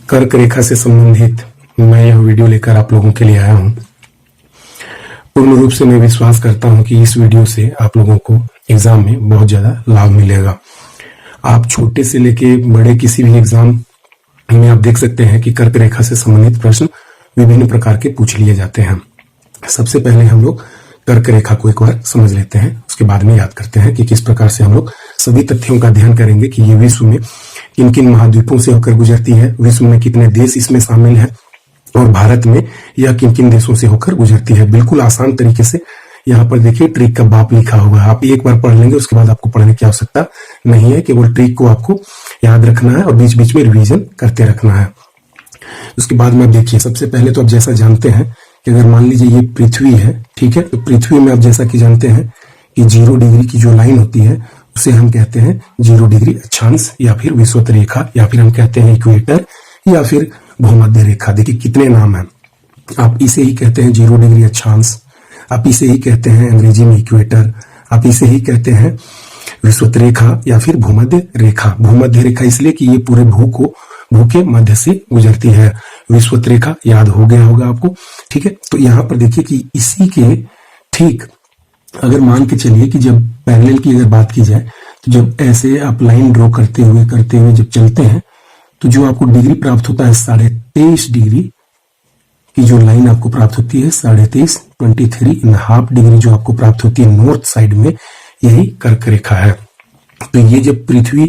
कर्क रेखा से संबंधित मैं यह वीडियो लेकर आप लोगों के लिए आया हूं। पूर्ण रूप से मैं विश्वास करता हूं कि इस वीडियो से आप लोगों को एग्जाम में बहुत ज्यादा लाभ मिलेगा। आप छोटे से लेके बड़े किसी भी एग्जाम में आप देख सकते हैं कि कर्क रेखा से संबंधित प्रश्न विभिन्न प्रकार के पूछ लिए जाते हैं। सबसे पहले हम लोग कर्क रेखा को एक बार समझ लेते हैं, उसके बाद में याद करते हैं कि किस प्रकार से हम लोग सभी तथ्यों का अध्ययन करेंगे कि ये विश्व में किन किन महाद्वीपों से होकर गुजरती है, विश्व में कितने देश इसमें शामिल है और भारत में यह किन किन देशों से होकर गुजरती है। बिल्कुल आसान तरीके से यहाँ पर देखिए ट्रिक का बाप लिखा हुआ है। आप एक बार पढ़ लेंगे, उसके बाद आपको पढ़ने की आवश्यकता नहीं है, केवल ट्रिक को आपको याद रखना है और बीच बीच में रिवीजन करते रखना है। उसके बाद में देखिए, सबसे पहले तो आप जैसा जानते हैं कि अगर मान लीजिए ये पृथ्वी है, ठीक है, तो पृथ्वी में आप जैसा कि जानते हैं कि 0 डिग्री की जो लाइन होती है उसे हम कहते हैं 0 डिग्री अक्षांश या फिर विषुवत रेखा या फिर हम कहते हैं इक्वेटर या फिर भूमध्य रेखा। देखिए कितने नाम हैं। आप इसे ही कहते हैं 0 डिग्री अक्षांश, आप इसे ही कहते हैं अंग्रेजी में इक्वेटर, आप इसे ही कहते हैं विषुवत रेखा या फिर भूमध्य रेखा। भूमध्य रेखा इसलिए कि ये पूरे भू के मध्य से गुजरती है। विषुवत रेखा याद हो गया होगा आपको, ठीक है। तो यहाँ पर देखिए कि इसी के ठीक अगर मान के चलिए कि जब पैरेलल की अगर बात की जाए तो जब ऐसे आप लाइन ड्रॉ करते हुए जब चलते हैं तो जो आपको डिग्री प्राप्त होता है 23.5 डिग्री की जो लाइन आपको प्राप्त होती है 23.5 डिग्री जो आपको प्राप्त होती है नॉर्थ साइड में, यही कर्क रेखा है। तो ये जब पृथ्वी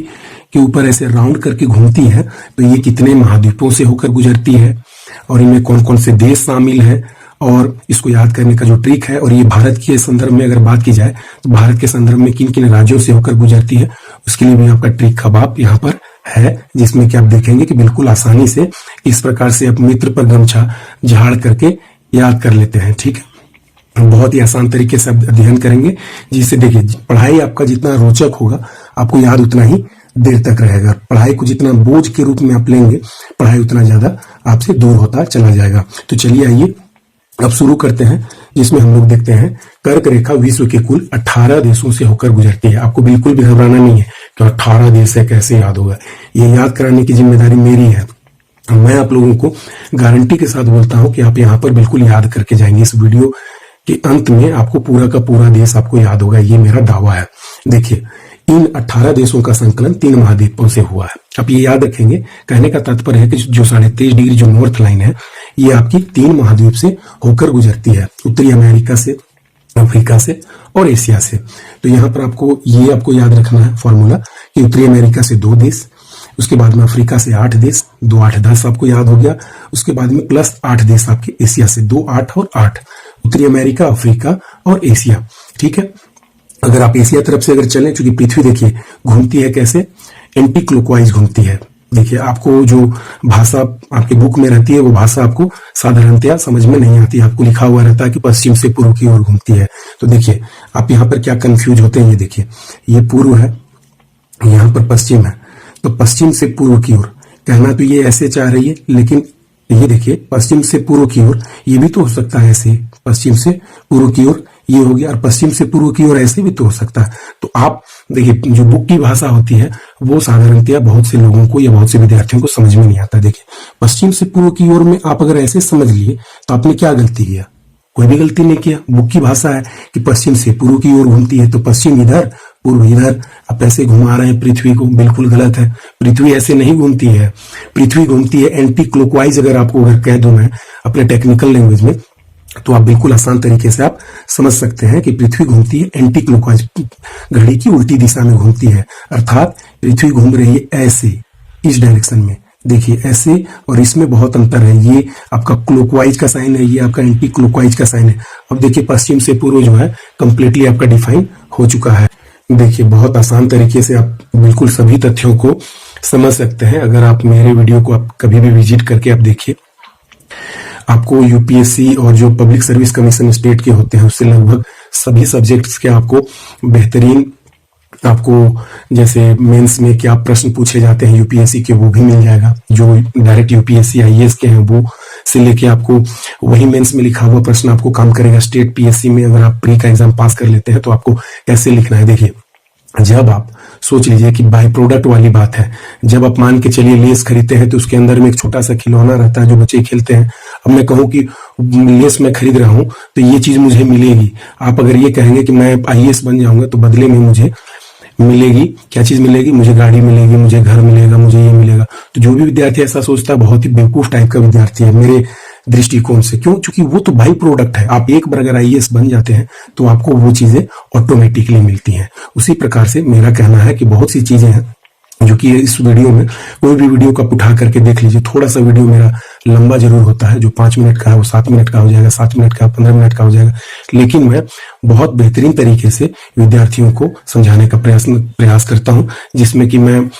के ऊपर ऐसे राउंड करके घूमती है तो ये कितने महाद्वीपों से होकर गुजरती है और इनमें कौन कौन से देश शामिल है और इसको याद करने का जो ट्रिक है। और ये भारत के संदर्भ में अगर बात की जाए तो भारत के संदर्भ में किन किन राज्यों से होकर गुजरती है, उसके लिए भी आपका ट्रिक का बाप यहाँ पर है, जिसमें कि आप देखेंगे कि बिल्कुल आसानी से इस प्रकार से आप मित्र पर गमछा झाड़ करके याद कर लेते हैं, ठीक है। बहुत ही आसान तरीके से अध्ययन करेंगे, जिससे देखिए पढ़ाई आपका जितना रोचक होगा आपको याद उतना ही देर तक रहेगा। पढ़ाई को जितना बोझ के रूप में आप लेंगे, पढ़ाई उतना ज्यादा आपसे दूर होता चला जाएगा। तो चलिए आइए अब शुरू करते हैं, जिसमें हम लोग देखते हैं कर्क रेखा विश्व के कुल 18 देशों से होकर गुजरती है। आपको बिल्कुल भी घबराना नहीं है तो 18 देश है, कैसे याद होगा। ये याद कराने की जिम्मेदारी मेरी है। मैं आप लोगों को गारंटी के साथ बोलता हूं कि आप यहाँ पर बिल्कुल याद करके जाएंगे। इस वीडियो के अंत में आपको पूरा का पूरा देश आपको याद होगा, ये मेरा दावा है। देखिए इन 18 देशों का संकलन 3 महाद्वीपों से हुआ है। आप ये याद रखेंगे, कहने का तात्पर्य है कि जो 23.5 डिग्री जो नॉर्थ लाइन है ये आपकी 3 महाद्वीप से होकर गुजरती है, उत्तरी अमेरिका से, अफ्रीका से और एशिया से। तो यहाँ पर आपको याद रखना है फॉर्मूला कि उत्तरी अमेरिका से 2 देश, उसके बाद में अफ्रीका से 8 देश, 2 8 10 आपको याद हो गया। उसके बाद में प्लस 8 देश आपके एशिया से, 2 8 और 8, उत्तरी अमेरिका, अफ्रीका और एशिया, ठीक है। अगर आप एशिया तरफ से अगर चलें, चूंकि पृथ्वी देखिए घूमती है कैसे, एंटी क्लॉकवाइज घूमती है। देखिए आपको जो भाषा आपके बुक में रहती है वो भाषा आपको साधारणतया समझ में नहीं आती। आपको लिखा हुआ रहता है कि पश्चिम से पूर्व की ओर घूमती है। तो देखिए आप यहाँ पर क्या कंफ्यूज होते हैं, ये देखिए ये पूर्व है, यहाँ पर पश्चिम है, तो पश्चिम से पूर्व की ओर कहना तो ये ऐसे चाह रही है, लेकिन ये देखिए पश्चिम से पूर्व की ओर ये भी तो हो सकता है ऐसे, पश्चिम से पूर्व की ओर ये हो गया, और पश्चिम से पूर्व की ओर ऐसे भी तो हो सकता है। तो आप देखिए जो बुक की भाषा होती है वो साधारणतया बहुत से लोगों को या बहुत से विद्यार्थियों को समझ में नहीं आता। देखिए पश्चिम से पूर्व की ओर में आप अगर ऐसे समझ लिए तो आपने क्या गलती किया, कोई भी गलती नहीं किया। बुक की भाषा है कि पश्चिम से पूर्व की ओर घूमती है, तो पश्चिम इधर पूर्व इधर, आप ऐसे घुमा रहे हैं पृथ्वी को, बिल्कुल गलत है। पृथ्वी ऐसे नहीं घूमती है, पृथ्वी घूमती है एंटी क्लॉकवाइज। अगर आपको अगर कह दूं मैं अपने टेक्निकल लैंग्वेज में, तो आप बिल्कुल आसान तरीके से आप समझ सकते हैं कि पृथ्वी घूमती है एंटी क्लॉकवाइज, घड़ी की उल्टी दिशा में घूमती है। अर्थात पृथ्वी घूम रही है ऐसे, इस डायरेक्शन में, देखिए ऐसे, और इसमें बहुत अंतर है। ये आपका क्लॉकवाइज का साइन है, ये आपका एंटी क्लॉकवाइज का साइन है। अब देखिए पश्चिम से पूर्व जो है कंप्लीटली आपका डिफाइन हो चुका है। देखिए बहुत आसान तरीके से आप बिल्कुल सभी तथ्यों को समझ सकते हैं। अगर आप मेरे वीडियो को आप कभी भी विजिट करके आप देखिए, आपको यूपीएससी और जो पब्लिक सर्विस कमीशन स्टेट के होते हैं उससे लगभग सभी सब्जेक्ट्स के आपको बेहतरीन, आपको जैसे मेंस में क्या प्रश्न पूछे जाते हैं यूपीएससी के वो भी मिल जाएगा। जो डायरेक्ट यूपीएससी आईएएस के हैं वो से लेके आपको वही मेंस में लिखा हुआ प्रश्न आपको काम करेगा। स्टेट पीएससी में अगर आप प्री का एग्जाम पास कर लेते हैं तो आपको कैसे लिखना है, देखिए जब आप सोच लीजिए कि बाई प्रोडक्ट वाली बात है। जब आप मान के चलिए लेस खरीदते हैं तो उसके अंदर में एक छोटा सा खिलौना रहता है जो बच्चे खेलते हैं। अब मैं कहूँ कि लेस मैं खरीद रहा हूं तो ये चीज मुझे मिलेगी। आप अगर ये कहेंगे कि मैं IAS बन जाऊंगा तो बदले में मुझे मिलेगी क्या चीज मिलेगी, मुझे गाड़ी मिलेगी, मुझे घर मिलेगा, मुझे ये मिलेगा। तो जो भी विद्यार्थी ऐसा सोचता है बहुत ही बेवकूफ टाइप का विद्यार्थी है मेरे दृष्टिकोण से। क्यों? क्योंकि वो तो बाई प्रोडक्ट है। आप एक बार अगर IAS बन जाते हैं तो आपको वो चीजें ऑटोमेटिकली मिलती हैं। उसी प्रकार से मेरा कहना है कि बहुत सी चीजें हैं जो कि इस वीडियो में, कोई भी वीडियो को आप उठा करके देख लीजिए। थोड़ा सा वीडियो मेरा लंबा जरूर होता है, जो 5 मिनट का है वो 7 मिनट का हो जाएगा, 7 मिनट का 15 मिनट का हो जाएगा, लेकिन मैं बहुत बेहतरीन तरीके से विद्यार्थियों को समझाने का प्रयास करता हूं, जिसमें कि मैं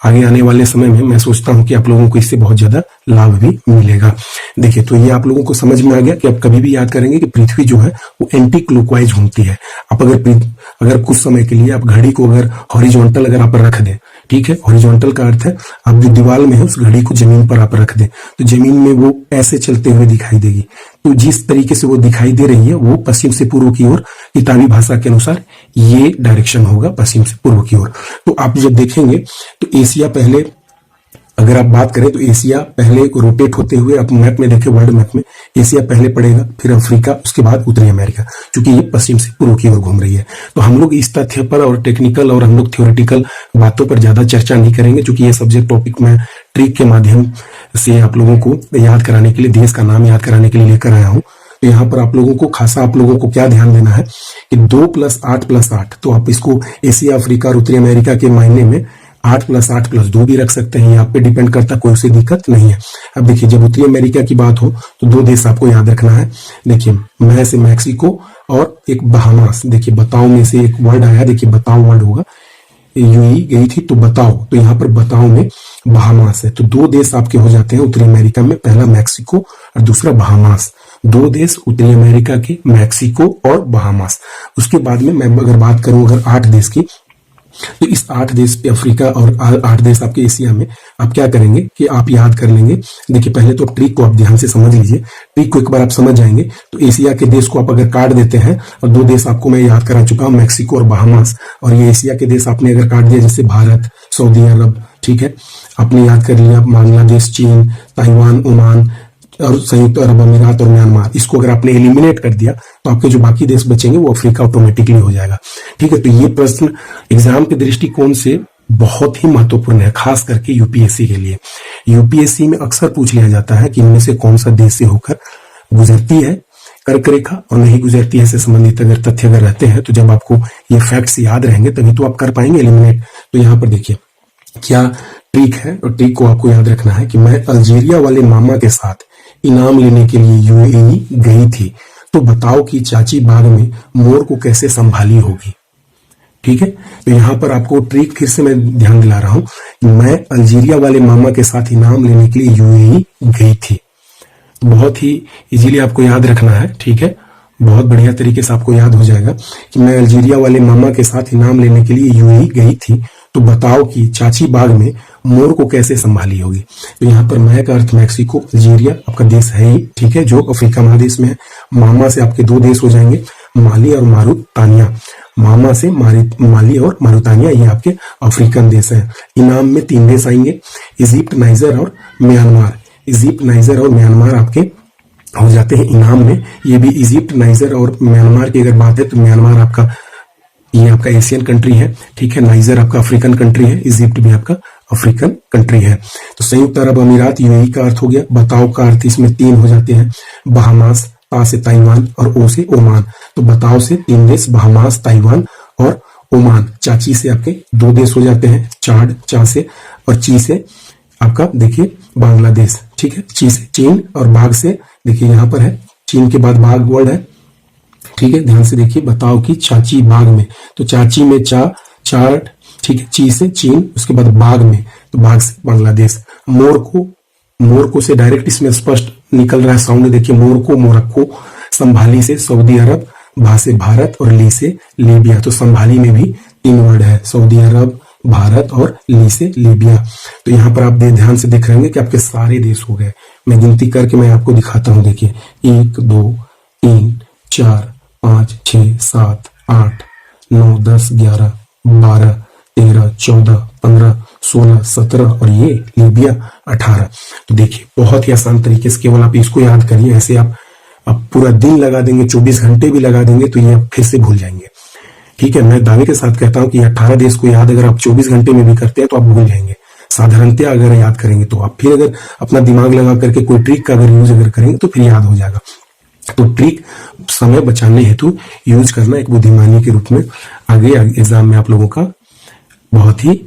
आगे आने वाले समय में मैं सोचता हूं कि आप लोगों को इससे बहुत ज्यादा लाभ भी मिलेगा। देखिए, तो ये आप लोगों को समझ में आ गया कि आप कभी भी याद करेंगे कि पृथ्वी जो है वो एंटी क्लॉकवाइज घूमती है। आप अगर कुछ समय के लिए आप घड़ी को अगर हॉरिजॉन्टल अगर आप रख दें, ठीक है, हॉरिजॉन्टल का अर्थ है आप जो दीवार में है उस घड़ी को जमीन पर आप रख दें तो जमीन में वो ऐसे चलते हुए दिखाई देगी। तो जिस तरीके से वो दिखाई दे रही है वो पश्चिम से पूर्व की ओर, किताबी भाषा के अनुसार ये डायरेक्शन होगा पश्चिम से पूर्व की ओर। तो आप जब देखेंगे तो एशिया पहले, अगर आप बात करें तो एशिया पहले रोटेट होते हुए, आप मैप में देखें, वर्ल्ड मैप में एशिया पहले पड़ेगा, फिर अफ्रीका, उसके बाद उत्तरी अमेरिका, क्योंकि ये पश्चिम से पूर्व की ओर घूम रही है। तो हम लोग इस तथ्य पर और टेक्निकल और हम लोग थ्योरेटिकल बातों पर ज्यादा चर्चा नहीं करेंगे, क्योंकि ये सब्जेक्ट टॉपिक मैं ट्रिक के माध्यम से आप लोगों को याद कराने के लिए, देश का नाम याद कराने के लिए लेकर आया हूँ। तो यहाँ पर आप लोगों को खासा, आप लोगों को क्या ध्यान देना है कि 2 + 8 + 8, तो आप इसको एशिया, अफ्रीका और उत्तरी अमेरिका के मायने में 8 + 8 + 2 भी रख सकते हैं। यहाँ पे डिपेंड करता, कोई सी दिक्कत नहीं है। अब देखिए, जब उत्तरी अमेरिका की बात हो तो 2 देश आपको याद रखना है। देखिए, मैं से मैक्सिको और एक बहामास। देखिए, बताओ में से एक वर्ड आया, देखिए बताओ वर्ड होगा, यूई गई थी तो बताओ, तो यहाँ पर बताओ में बहामास है। तो 2 देश आपके हो जाते हैं उत्तरी अमेरिका में, पहला मैक्सिको और दूसरा बहामास। 2 देश उत्तरी अमेरिका के, मैक्सिको और बहामास। उसके बाद में मैं अगर बात करूं अगर 8 देश की, तो इस 8 देश पे अफ्रीका और 8 देश आपके एशिया में आप क्या करेंगे कि आप याद कर लेंगे। देखिए, पहले तो ट्रिक को आप ध्यान से समझ लीजिए। ट्रिक को एक बार आप समझ जाएंगे तो एशिया के देश को आप अगर काट देते हैं, और 2 देश आपको मैं याद करा चुका हूं, मैक्सिको और बहामास, और ये एशिया के देश आपने अगर काट दिया, जैसे भारत, सऊदी अरब, ठीक है, आपने याद कर लिया, बांग्लादेश, चीन, ताइवान, ओमान और संयुक्त अरब अमीरात और म्यांमार, इसको अगर आपने एलिमिनेट कर दिया तो आपके जो बाकी देश बचेंगे वो अफ्रीका ऑटोमेटिकली हो जाएगा। ठीक है, तो ये प्रश्न एग्जाम के दृष्टिकोण से बहुत ही महत्वपूर्ण है, खास करके यूपीएससी के लिए। यूपीएससी में अक्सर पूछ लिया जाता है कि इनमें से कौन सा देश से होकर गुजरती है कर्क रेखा और नहीं गुजरती है, से संबंधित अगर तथ्य अगर रहते हैं तो जब आपको ये फैक्ट्स याद रहेंगे तभी तो आप कर पाएंगे एलिमिनेट। तो यहाँ पर देखिए क्या ट्रिक है, और ट्रिक को आपको याद रखना है कि मैं अल्जीरिया वाले मामा के साथ इनाम लेने के लिए यूएई गई थी, तो बताओ कि चाची बाग में मोर को कैसे संभाली होगी। ठीक है, तो यहां पर आपको ट्रिक फिर से मैं ध्यान दिला रहा हूं, मैं अल्जीरिया वाले मामा के साथ इनाम लेने के लिए यूएई गई थी। बहुत ही इजीली आपको याद रखना है, ठीक है, बहुत बढ़िया तरीके से आपको याद हो जाएगा कि मैं अल्जीरिया वाले मामा के साथ इनाम लेने के लिए यूएई गई थी, तो बताओ कि चाची बाग में मोर को कैसे संभाली होगी। तो यहाँ पर मैं का अर्थ मैक्सिको, अल्जीरिया आपका देश है ही, ठीक है, जो अफ्रीका महादेश में है। मामा से आपके 2 देश हो जाएंगे, माली और मारुतानिया। मामा से माली और मारुतानिया, ये आपके अफ्रीकन देश है। इनाम में 3 देश आएंगे, इजिप्ट, नाइजर और म्यांमार। इजिप्ट, नाइजर और म्यांमार आपके हो जाते हैं इनाम में। ये भी इजिप्ट, नाइजर और म्यांमार की अगर बात है तो म्यांमार आपका, ये आपका एशियन कंट्री है, ठीक है, नाइजर आपका अफ्रीकन कंट्री है, इजिप्ट भी आपका अफ्रीकन कंट्री है। तो संयुक्त अरब अमीरात, यूएई का अर्थ हो गया। बताओ का अर्थ इसमें 3 हो जाते हैं, बहामास, ता से ताइवान और ओ से ओमान। तो बताओ से 3 देश, बहामास, ताइवान और ओमान। चाची से आपके 2 देश हो जाते हैं, चाड, चा से, और ची से आपका देखिए बांग्लादेश, ठीक है, ची से चीन, और बाग से देखिए यहाँ पर है, चीन के बाद बाग वर्ड है, ठीक है, ध्यान से देखिए। बताओ कि चाची बाग में, तो चाची में चाड, ठीक है, ची से चीन, उसके बाद बाग में, तो बाग से बांग्लादेश। मोर को से डायरेक्ट इसमें स्पष्ट निकल रहा है साउंड, देखिए, मोर को मोरक्को, संभाली से सऊदी अरब, भा से भारत और ली से लीबिया। तो संभाली में भी 3 वर्ड है, सऊदी अरब, भारत और ली से लीबिया। तो यहाँ पर आप ध्यान से देख रहे होंगे कि आपके सारे देश हो गए। मैं गिनती करके मैं आपको दिखाता हूँ, देखिए 1 2 3 4 5 6 7 8 9 10 11 12 13, 14, 15, 16, 17 और ये लीबिया 18। तो देखिए बहुत ही आसान तरीके से केवल आप इसको याद करिए। ऐसे आप पूरा दिन लगा देंगे, 24 घंटे भी लगा देंगे तो ये आप फिर से भूल जाएंगे। ठीक है, मैं दावे के साथ कहता हूं कि 18 देश को याद अगर आप 24 घंटे में भी करते हैं तो आप भूल जाएंगे। साधारणतया अगर याद करेंगे तो आप फिर अगर अपना दिमाग लगा करके कोई ट्रिक का अगर यूज अगर करेंगे तो फिर याद हो जाएगा। तो ट्रिक समय बचाने हेतु यूज करना एक बुद्धिमानी के रूप में आगे एग्जाम में आप लोगों का बहुत ही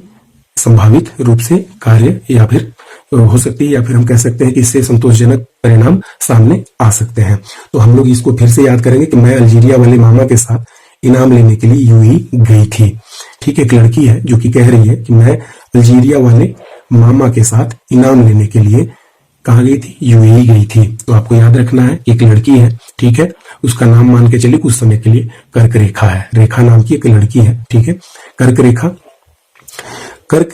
संभावित रूप से कार्य या फिर हो सकती है, या फिर हम कह सकते हैं कि इससे संतोषजनक परिणाम सामने आ सकते हैं। तो हम लोग इसको फिर से याद करेंगे कि मैं अल्जीरिया वाले मामा के साथ इनाम लेने के लिए यूएई गई थी। ठीक है, एक लड़की है जो कि कह रही है कि मैं अल्जीरिया वाले मामा के साथ इनाम लेने के लिए कहाँ गई थी? यूएई गई थी। तो आपको याद रखना है एक लड़की है, ठीक है, उसका नाम मान के चलिए कुछ समय के लिए कर्क रेखा है। रेखा नाम की एक लड़की है, ठीक है, कर्क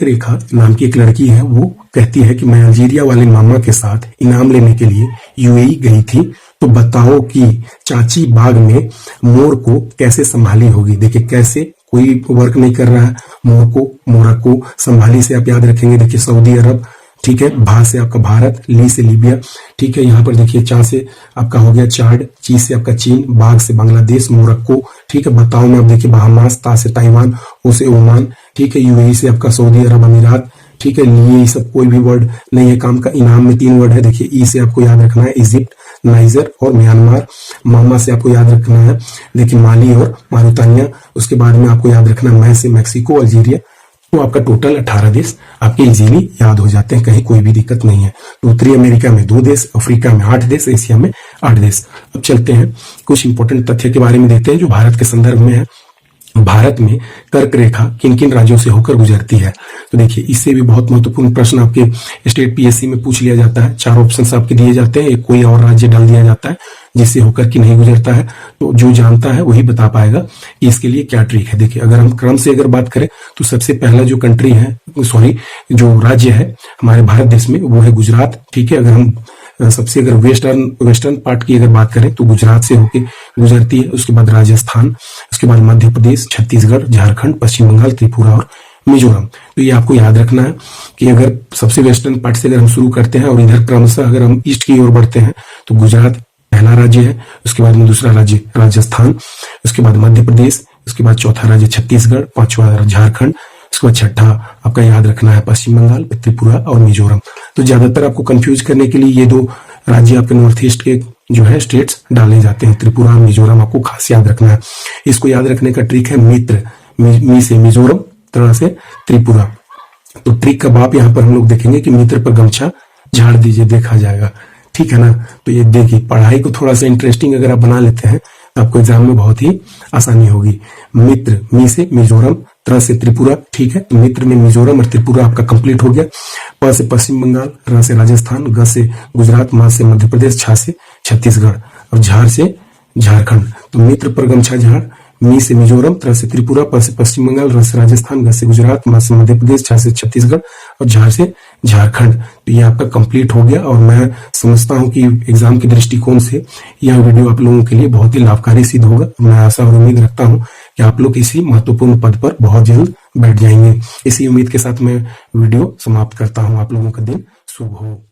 रेखा नाम की एक लड़की है। वो कहती है कि मैं अल्जीरिया वाले मामा के साथ इनाम लेने के लिए यूएई गई थी। तो बताओ कि चाची बाग में मोर को कैसे संभाली होगी। देखिए कैसे, कोई वर्क नहीं कर रहा है, मोर को संभाली से आप याद रखेंगे। देखिए सऊदी अरब, ठीक है, भा से आपका भारत, ली से लीबिया, ठीक है, यहाँ पर देखिए चा से आपका हो गया चाड, ची से आपका चीन, बाग से बांग्लादेश, मोरक्को, ठीक है, बताओ में आप देखिए बहामास, ता से ताइवान, ओ से ओमान, ठीक है, यूएई से आपका सऊदी अरब अमीरात, ठीक है, लिए सब कोई भी वर्ड नहीं है काम का। इनाम में 3 वर्ड है, देखिए ई से आपको याद रखना है इजिप्ट, नाइजर और म्यांमार। मामा से आपको याद रखना है देखिए माली और मारुतानिया। उसके बाद में आपको याद रखना है मैं से मैक्सिको, अल्जीरिया। तो आपका टोटल 18 देश आपके इजीली याद हो जाते हैं, कहीं कोई भी दिक्कत नहीं है। तो उत्तरी अमेरिका में 2 देश, अफ्रीका में 8 देश, एशिया में 8 देश। अब चलते हैं कुछ इंपॉर्टेंट तथ्य के बारे में देखते हैं जो भारत के संदर्भ में है। भारत में कर्क रेखा किन किन राज्यों से होकर गुजरती है? तो देखिए इससे भी बहुत महत्वपूर्ण प्रश्न आपके स्टेट पीएससी में पूछ लिया जाता है। 4 ऑप्शंस आपके दिए जाते हैं, एक कोई और राज्य डाल दिया जाता है जिससे होकर कि नहीं गुजरता है। तो जो जानता है वही बता पाएगा कि इसके लिए क्या ट्रिक है। देखिए अगर हम क्रम से अगर बात करें तो सबसे पहला जो कंट्री है, जो राज्य है हमारे भारत देश में वो है गुजरात। ठीक है, अगर हम सबसे अगर वेस्टर्न पार्ट की अगर बात करें तो गुजरात से होके गुजरती है। उसके बाद राजस्थान, उसके बाद मध्य प्रदेश, छत्तीसगढ़, झारखंड, पश्चिम बंगाल, त्रिपुरा और मिजोरम। तो ये आपको याद रखना है कि अगर सबसे वेस्टर्न पार्ट से अगर हम शुरू करते हैं और इधर क्रमशः अगर हम ईस्ट की ओर बढ़ते हैं तो गुजरात पहला राज्य है, उसके बाद में दूसरा राज्य राजस्थान, उसके बाद मध्य प्रदेश, उसके बाद चौथा राज्य छत्तीसगढ़, 5वां झारखंड, उसके बाद छठा आपका याद रखना है पश्चिम बंगाल, त्रिपुरा और मिजोरम। तो ज्यादातर आपको कंफ्यूज करने के लिए ये 2 राज्य आपके नॉर्थ ईस्ट के जो है स्टेट्स डाले जाते हैं, त्रिपुरा और मिजोरम। आपको खास याद रखना है। इसको याद रखने का ट्रिक है मित्र, मी से मिजोरम, तरह से त्रिपुरा। तो ट्रिक का बाप यहाँ पर हम लोग देखेंगे कि मित्र पर गमछा झाड़ दीजिए, देखा जाएगा। ठीक है ना। तो ये देखिए पढ़ाई को थोड़ा सा इंटरेस्टिंग अगर आप बना लेते हैं तो आपको एग्जाम में बहुत ही आसानी होगी। मित्र, मी से मिजोरम, त्र से त्रिपुरा। ठीक है, तो मित्र में मिजोरम और त्रिपुरा आपका कंप्लीट हो गया। प से पश्चिम बंगाल, र से राजस्थान, ग से गुजरात, म से मध्य प्रदेश, छ से छत्तीसगढ़ और झार से झारखंड। तो मित्र पर गमछा झाड़, मी से मिजोरम, त्र से त्रिपुरा, प से पश्चिम बंगाल, र से राजस्थान, ग से गुजरात, म से मध्य प्रदेश, छ से छत्तीसगढ़ और झार से झारखंड। तो ये आपका कंप्लीट हो गया और मैं समझता हूं कि एग्जाम के दृष्टिकोण से यह वीडियो आप लोगों के लिए बहुत ही लाभकारी सिद्ध होगा। मैं आशा और उम्मीद रखता हूं कि आप लोग इसी महत्वपूर्ण पद पर बहुत जल्द बैठ जाएंगे। इसी उम्मीद के साथ मैं वीडियो समाप्त करता हूं। आप लोगों का दिन शुभ हो।